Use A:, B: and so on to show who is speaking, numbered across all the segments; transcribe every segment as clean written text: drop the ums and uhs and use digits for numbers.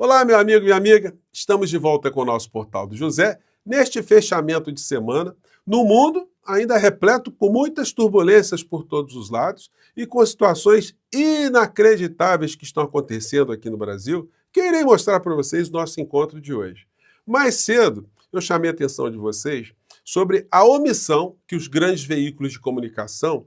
A: Olá, meu amigo, minha amiga. Estamos de volta com o nosso Portal do José, neste fechamento de semana, no mundo ainda repleto com muitas turbulências por todos os lados e com situações inacreditáveis que estão acontecendo aqui no Brasil, que eu irei mostrar para vocês no nosso encontro de hoje. Mais cedo, eu chamei a atenção de vocês sobre a omissão que os grandes veículos de comunicação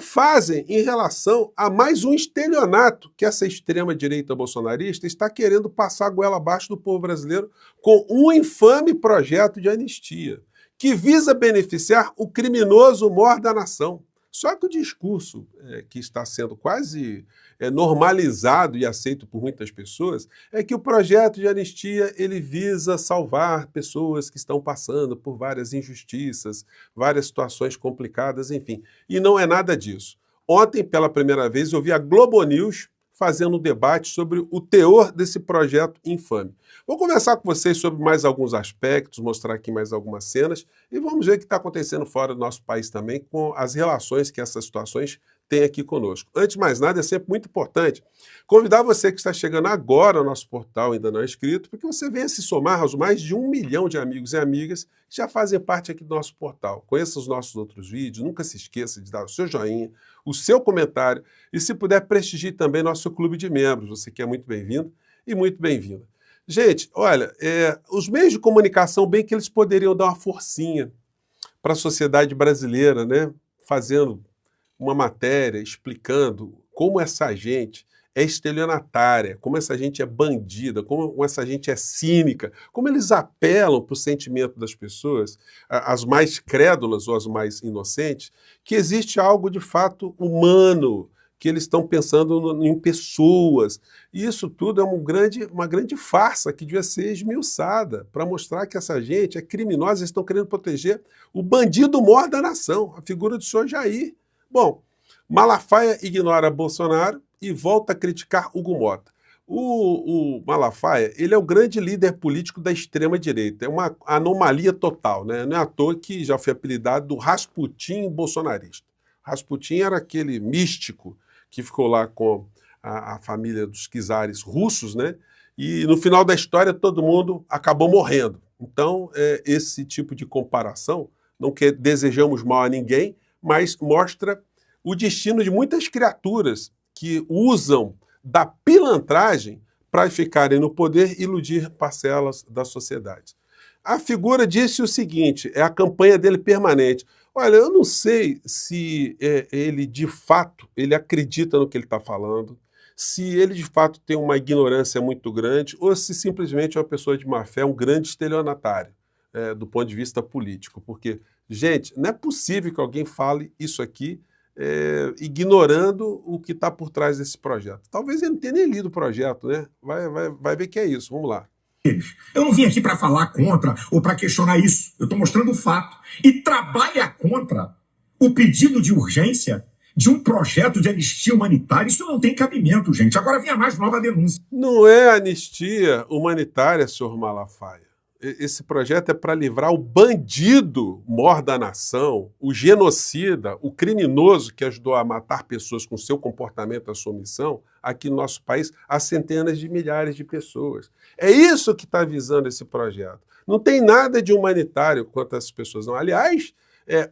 A: fazem em relação a mais um estelionato que essa extrema-direita bolsonarista está querendo passar a goela abaixo do povo brasileiro com um infame projeto de anistia, que visa beneficiar o criminoso mor da nação. Só que o discurso que está sendo quase normalizado e aceito por muitas pessoas é que o projeto de anistia ele visa salvar pessoas que estão passando por várias injustiças, várias situações complicadas, enfim. E não é nada disso. Ontem, pela primeira vez, eu vi a Globo News fazendo um debate sobre o teor desse projeto infame. Vou conversar com vocês sobre mais alguns aspectos, mostrar aqui mais algumas cenas e vamos ver o que está acontecendo fora do nosso país também com as relações que essas situações têm aqui conosco. Antes de mais nada, é sempre muito importante convidar você que está chegando agora ao nosso portal, ainda não é inscrito, para que você venha se somar aos mais de 1 milhão de amigos e amigas que já fazem parte aqui do nosso portal. Conheça os nossos outros vídeos, nunca se esqueça de dar o seu joinha, o seu comentário e, se puder, prestigie também nosso clube de membros. Você que é muito bem-vindo e muito bem-vinda. Gente, olha, os meios de comunicação, bem que eles poderiam dar uma forcinha para a sociedade brasileira, né? Fazendo uma matéria explicando como essa gente é estelionatária, como essa gente é bandida, como essa gente é cínica, como eles apelam para o sentimento das pessoas, as mais crédulas ou as mais inocentes, que existe algo de fato humano, que eles estão pensando em pessoas. E isso tudo é uma grande farsa que devia ser esmiuçada para mostrar que essa gente é criminosa, eles estão querendo proteger o bandido mor da nação, a figura do senhor Jair. Bom, Malafaia ignora Bolsonaro e volta a criticar Hugo Mota. O Malafaia, ele é o grande líder político da extrema-direita. É uma anomalia total, né? Não é à toa que já foi apelidado do Rasputin bolsonarista. Rasputin era aquele místico que ficou lá com a família dos czares russos, né? E no final da história todo mundo acabou morrendo. Então, esse tipo de comparação, não que desejamos mal a ninguém, mas mostra o destino de muitas criaturas que usam da pilantragem para ficarem no poder e iludir parcelas da sociedade. A figura disse o seguinte, é a campanha dele permanente. Olha, eu não sei se ele de fato ele acredita no que ele está falando, se ele de fato tem uma ignorância muito grande ou se simplesmente é uma pessoa de má fé, um grande estelionatário do ponto de vista político. Porque, gente, não é possível que alguém fale isso aqui ignorando o que está por trás desse projeto. Talvez ele não tenha nem lido o projeto, né? Vai ver que é isso. Vamos lá.
B: Eu não vim aqui para falar contra ou para questionar isso. Eu estou mostrando o fato. E trabalha contra o pedido de urgência de um projeto de anistia humanitária. Isso não tem cabimento, gente. Agora vem a mais nova denúncia.
A: Não é anistia humanitária, senhor Malafaia. Esse projeto é para livrar o bandido mor da nação, o genocida, o criminoso que ajudou a matar pessoas com seu comportamento, a sua omissão, aqui no nosso país, há centenas de milhares de pessoas. É isso que está visando esse projeto. Não tem nada de humanitário quanto a essas pessoas, não. Aliás,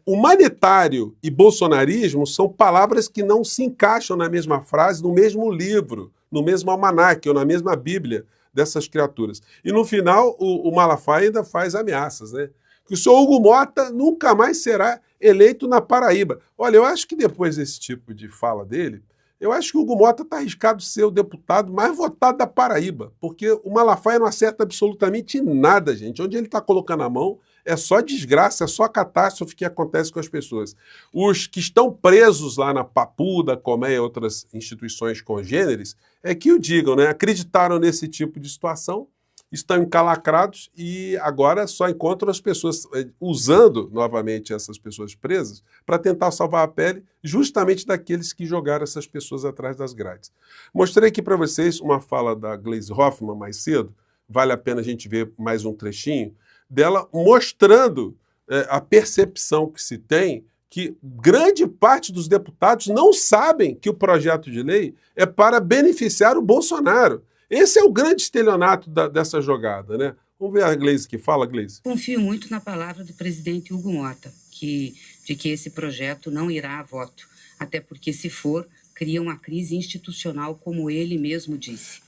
A: humanitário e bolsonarismo são palavras que não se encaixam na mesma frase, no mesmo livro, no mesmo almanaque ou na mesma Bíblia dessas criaturas. E no final, o Malafaia ainda faz ameaças, né? Que o senhor Hugo Mota nunca mais será eleito na Paraíba. Olha, eu acho que depois desse tipo de fala dele, eu acho que o Hugo Mota está arriscado ser o deputado mais votado da Paraíba, porque o Malafaia não acerta absolutamente nada, gente. Onde ele está colocando a mão é só desgraça, é só catástrofe que acontece com as pessoas. Os que estão presos lá na Papuda, Colmeia e outras instituições congêneres, é que o digam, né? Acreditaram nesse tipo de situação, estão encalacrados e agora só encontram as pessoas usando novamente essas pessoas presas para tentar salvar a pele justamente daqueles que jogaram essas pessoas atrás das grades. Mostrei aqui para vocês uma fala da Gleisi Hoffmann mais cedo, vale a pena a gente ver mais um trechinho, dela mostrando a percepção que se tem que grande parte dos deputados não sabem que o projeto de lei é para beneficiar o Bolsonaro. Esse é o grande estelionato dessa jogada, né? Vamos ver a Gleisi que fala, Gleisi.
C: Confio muito na palavra do presidente Hugo Mota, de que esse projeto não irá a voto, até porque, se for, cria uma crise institucional, como ele mesmo disse.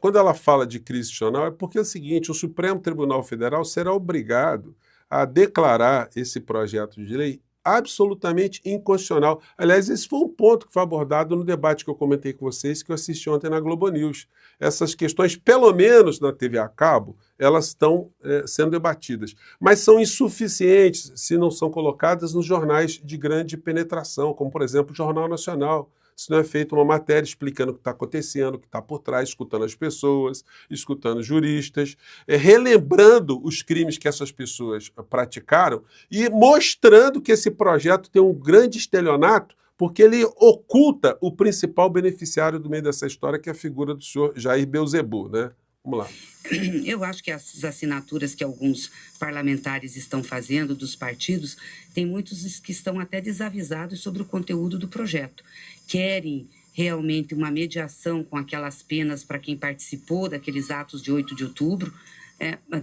A: Quando ela fala de crise institucional, é porque é o seguinte, o Supremo Tribunal Federal será obrigado a declarar esse projeto de lei absolutamente inconstitucional. Aliás, esse foi um ponto que foi abordado no debate que eu comentei com vocês, que eu assisti ontem na Globo News. Essas questões, pelo menos na TV a cabo, elas estão sendo debatidas, mas são insuficientes se não são colocadas nos jornais de grande penetração, como, por exemplo, o Jornal Nacional. Se não é feita uma matéria explicando o que está acontecendo, o que está por trás, escutando as pessoas, escutando juristas, relembrando os crimes que essas pessoas praticaram e mostrando que esse projeto tem um grande estelionato, porque ele oculta o principal beneficiário do meio dessa história, que é a figura do senhor Jair Beelzebub, né? Vamos lá.
C: Eu acho que as assinaturas que alguns parlamentares estão fazendo dos partidos, tem muitos que estão até desavisados sobre o conteúdo do projeto. Querem realmente uma mediação com aquelas penas para quem participou daqueles atos de 8 de outubro,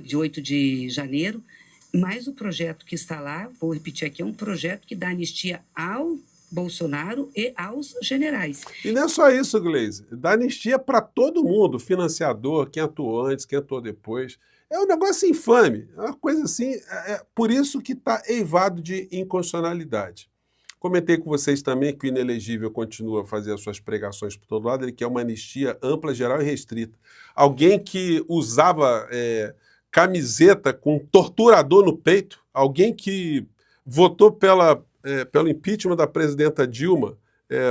C: de 8 de janeiro, mas o projeto que está lá, vou repetir aqui, é um projeto que dá anistia ao Bolsonaro e aos generais.
A: E não é só isso, Gleisi. Dá anistia para todo mundo, financiador, quem atuou antes, quem atuou depois. É um negócio infame, é uma coisa assim, por isso que está eivado de inconstitucionalidade. Comentei com vocês também que o inelegível continua a fazer as suas pregações por todo lado, ele quer uma anistia ampla, geral e restrita. Alguém que usava camiseta com torturador no peito, alguém que votou pelo impeachment da presidenta Dilma,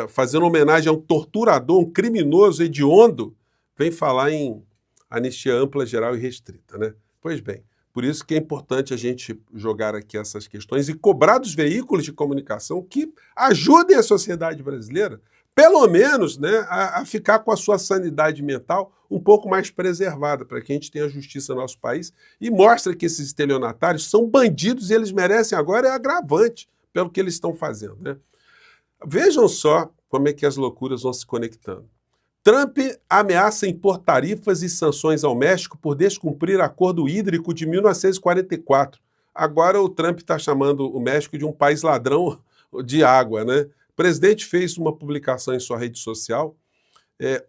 A: fazendo homenagem a um torturador, um criminoso hediondo, vem falar em anistia ampla, geral e restrita, né? Pois bem, por isso que é importante a gente jogar aqui essas questões e cobrar dos veículos de comunicação que ajudem a sociedade brasileira, pelo menos, né, a ficar com a sua sanidade mental um pouco mais preservada, para que a gente tenha justiça no nosso país e mostre que esses estelionatários são bandidos e eles merecem agora agravante pelo que eles estão fazendo, né? Vejam só como é que as loucuras vão se conectando. Trump ameaça impor tarifas e sanções ao México por descumprir acordo hídrico de 1944. Agora o Trump está chamando o México de um país ladrão de água, né? O presidente fez uma publicação em sua rede social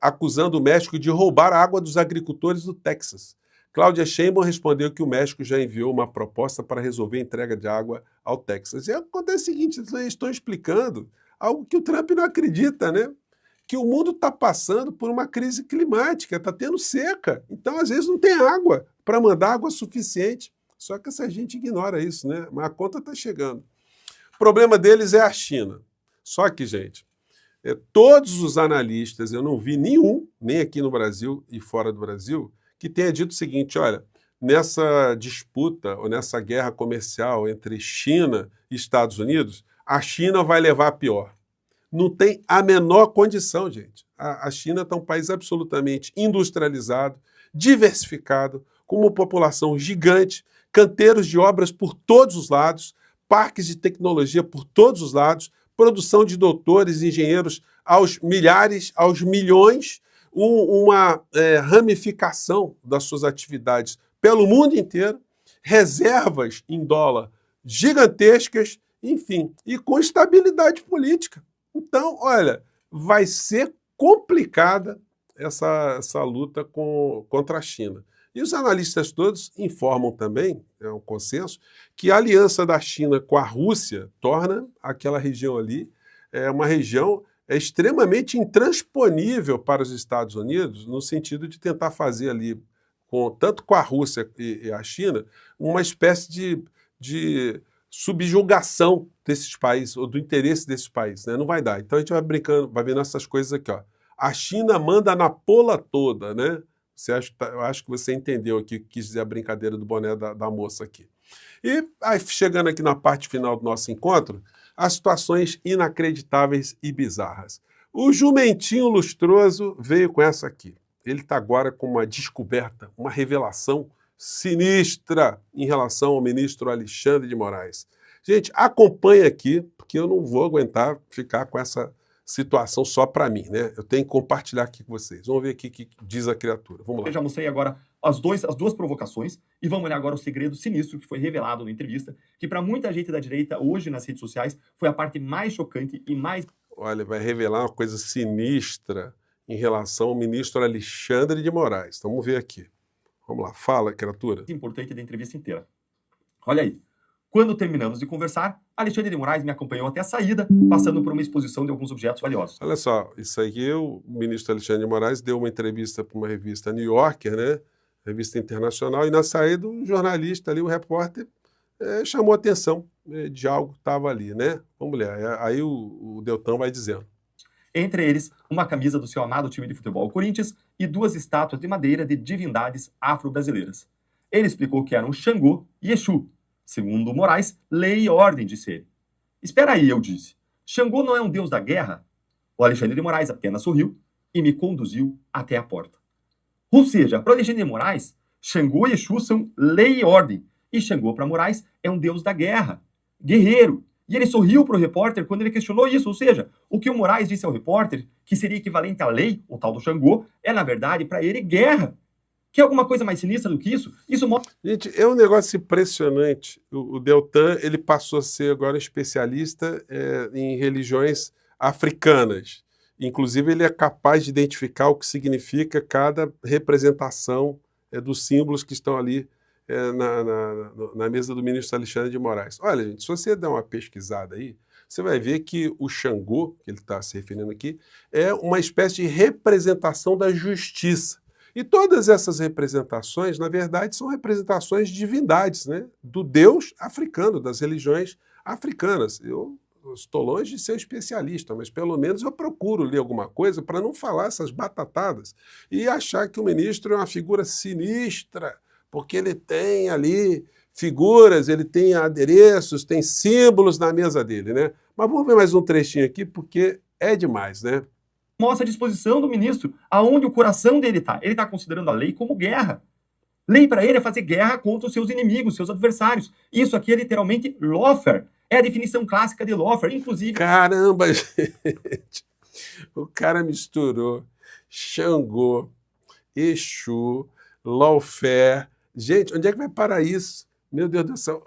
A: acusando o México de roubar a água dos agricultores do Texas. Cláudia Sheinbaum respondeu que o México já enviou uma proposta para resolver a entrega de água ao Texas. E acontece o seguinte, eles estão explicando algo que o Trump não acredita, né? Que o mundo está passando por uma crise climática, está tendo seca. Então, às vezes, não tem água para mandar água suficiente. Só que essa gente ignora isso, né? Mas a conta está chegando. O problema deles é a China. Só que, gente, todos os analistas, eu não vi nenhum, nem aqui no Brasil e fora do Brasil, que tenha dito o seguinte, olha, nessa disputa ou nessa guerra comercial entre China e Estados Unidos, a China vai levar a pior. Não tem a menor condição, gente. A China está um país absolutamente industrializado, diversificado, com uma população gigante, canteiros de obras por todos os lados, parques de tecnologia por todos os lados, produção de doutores e engenheiros aos milhares, aos milhões, uma ramificação das suas atividades pelo mundo inteiro, reservas em dólar gigantescas, enfim, e com estabilidade política. Então, olha, vai ser complicada essa luta contra a China. E os analistas todos informam também, é um consenso, que a aliança da China com a Rússia torna aquela região ali uma região extremamente intransponível para os Estados Unidos, no sentido de tentar fazer ali, tanto com a Rússia e a China, uma espécie de subjugação desses países, ou do interesse desses países, né? Não vai dar. Então a gente vai brincando, vai vendo essas coisas aqui, ó. A China manda na pola toda, né? Eu acho que você entendeu aqui, quis dizer a brincadeira do boné da moça aqui. E aí, chegando aqui na parte final do nosso encontro, as situações inacreditáveis e bizarras. O jumentinho lustroso veio com essa aqui. Ele está agora com uma descoberta, uma revelação sinistra em relação ao ministro Alexandre de Moraes. Gente, acompanha aqui, porque eu não vou aguentar ficar com essa situação só para mim, né? Eu tenho que compartilhar aqui com vocês. Vamos ver aqui o que diz a criatura. Vamos lá.
D: Eu já mostrei agora as duas provocações e vamos olhar agora o segredo sinistro que foi revelado na entrevista, que para muita gente da direita hoje nas redes sociais foi a parte mais chocante e mais...
A: Olha, vai revelar uma coisa sinistra em relação ao ministro Alexandre de Moraes. Então, vamos ver aqui. Vamos lá, fala, criatura.
D: Importante da entrevista inteira. Olha aí. Quando terminamos de conversar, Alexandre de Moraes me acompanhou até a saída, passando por uma exposição de alguns objetos valiosos.
A: Olha só, isso aqui, o ministro Alexandre de Moraes deu uma entrevista para uma revista New Yorker, né? Revista internacional, e na saída o jornalista ali, o repórter, chamou a atenção de algo que estava ali, né? Vamos ler, aí o Deltan vai dizendo.
D: Entre eles, uma camisa do seu amado time de futebol, o Corinthians, e 2 estátuas de madeira de divindades afro-brasileiras. Ele explicou que eram Xangô e Exu. Segundo Moraes, lei e ordem, disse ele. Espera aí, eu disse. Xangô não é um deus da guerra? O Alexandre de Moraes apenas sorriu e me conduziu até a porta. Ou seja, para o Alexandre de Moraes, Xangô e Exu são lei e ordem. E Xangô, para Moraes, é um deus da guerra, guerreiro. E ele sorriu para o repórter quando ele questionou isso. Ou seja, o que o Moraes disse ao repórter, que seria equivalente à lei, o tal do Xangô, é, na verdade, para ele, guerra. Quer alguma coisa mais sinistra do que isso? Isso mostra...
A: Gente, é um negócio impressionante. O Deltan, ele passou a ser agora especialista em religiões africanas. Inclusive, ele é capaz de identificar o que significa cada representação dos símbolos que estão ali na mesa do ministro Alexandre de Moraes. Olha, gente, se você der uma pesquisada aí, você vai ver que o Xangô, que ele está se referindo aqui, é uma espécie de representação da justiça. E todas essas representações, na verdade, são representações de divindades, né? Do Deus africano, das religiões africanas. Eu estou longe de ser um especialista, mas pelo menos eu procuro ler alguma coisa para não falar essas batatadas e achar que o ministro é uma figura sinistra, porque ele tem ali figuras, ele tem adereços, tem símbolos na mesa dele, né? Mas vamos ver mais um trechinho aqui, porque é demais, né?
D: Mostra a disposição do ministro, aonde o coração dele está. Ele está considerando a lei como guerra. Lei para ele é fazer guerra contra os seus inimigos, seus adversários. Isso aqui é literalmente lawfare. É a definição clássica de lawfare, inclusive...
A: Caramba, gente! O cara misturou Xangô, Exu, lawfare. Gente, onde é que vai parar isso? Meu Deus do céu.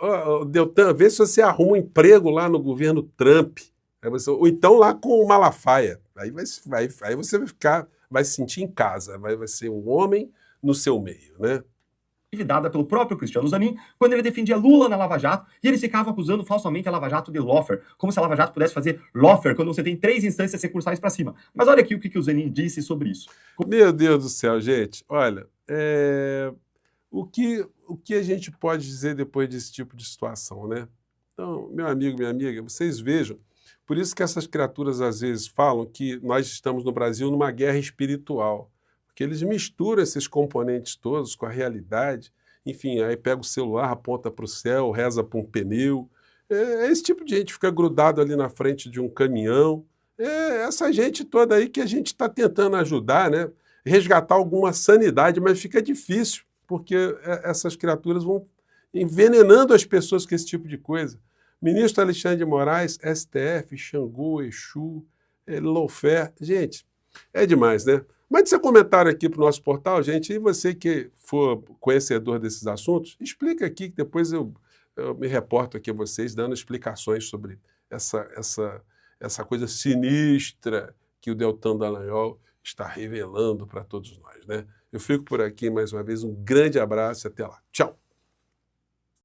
A: Deltan, vê se você arruma um emprego lá no governo Trump. Ou então lá com o Malafaia. Aí você vai se sentir em casa, vai ser um homem no seu meio, né?
D: Dada pelo próprio Cristiano Zanin, quando ele defendia Lula na Lava Jato, e ele ficava acusando falsamente a Lava Jato de lawfare, como se a Lava Jato pudesse fazer lawfare quando você tem 3 instâncias recursais para cima. Mas olha aqui o que o Zanin disse sobre isso.
A: Meu Deus do céu, gente. Olha, o que a gente pode dizer depois desse tipo de situação, né? Então, meu amigo, minha amiga, vocês vejam. Por isso que essas criaturas às vezes falam que nós estamos no Brasil numa guerra espiritual, porque eles misturam esses componentes todos com a realidade, enfim, aí pega o celular, aponta para o céu, reza para um pneu, esse tipo de gente fica grudado ali na frente de um caminhão, essa gente toda aí que a gente está tentando ajudar, né? Resgatar alguma sanidade, mas fica difícil, porque essas criaturas vão envenenando as pessoas com esse tipo de coisa. Ministro Alexandre de Moraes, STF, Xangô, Exu, lawfare. Gente, é demais, né? Mande seu comentário aqui para o nosso portal, gente, e você que for conhecedor desses assuntos, explica aqui, que depois eu me reporto aqui a vocês, dando explicações sobre essa coisa sinistra que o Deltan Dallagnol está revelando para todos nós, né? Eu fico por aqui mais uma vez, um grande abraço e até lá. Tchau!